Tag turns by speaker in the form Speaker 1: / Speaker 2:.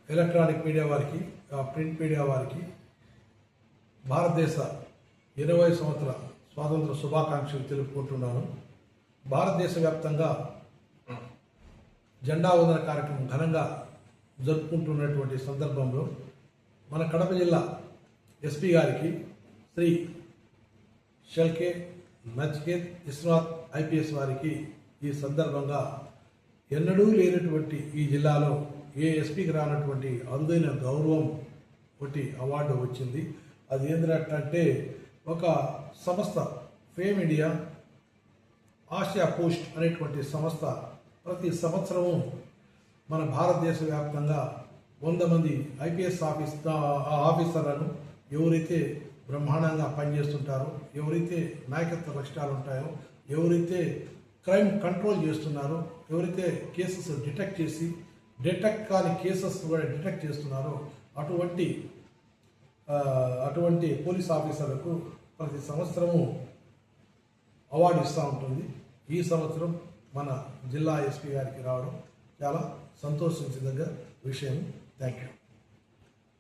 Speaker 1: Electronic media వారికి, print media వారికి భారతదేశ 20 సంవత్సరాల స్వాతంత్ర శుభాకాంక్షలు తెలుపుకుంటున్నాను. భారతదేశ వ్యాప్తంగా జెండా వందన కార్యక్రమం ఘనంగా జరుపుకుంటున్నటువంటి సందర్భంలో మన కడప జిల్లా ఎస్పీ గారికి శ్రీ షల్కే నచికేత్ విశ్వనాథ్ ఐపీఎస్ వారికి ఈ సందర్భంగా ఎన్నడూ లేనటువంటి ఈ జిల్లాలో ఏ ఎస్పీకి రానటువంటి అరుదైన గౌరవం ఒకటి అవార్డు వచ్చింది. అది ఏంటంటే ఒక సంస్థ ఫేమ్ ఇండియా ఆసియా పోస్ట్ అనేటువంటి సంస్థ ప్రతి సంవత్సరము మన భారతదేశ వ్యాప్తంగా 100 మంది ఐపీఎస్ ఆఫీసర్లను ఎవరైతే బ్రహ్మాండంగా పనిచేస్తుంటారో, ఎవరైతే నాయకత్వ లక్షణాలు ఉంటాయో, ఎవరైతే క్రైమ్ కంట్రోల్ చేస్తున్నారో, ఎవరైతే కేసెస్ డిటెక్ట్ చేసి డిటెక్ట్ కాని కేసెస్ కూడా డిటెక్ట్ చేస్తున్నారో అటువంటి పోలీస్ ఆఫీసర్లకు ప్రతి సంవత్సరము అవార్డు ఇస్తూ ఉంటుంది. ఈ సంవత్సరం మన జిల్లా ఎస్పీ గారికి రావడం చాలా సంతోషించదగ్గ విషయం. Thank you.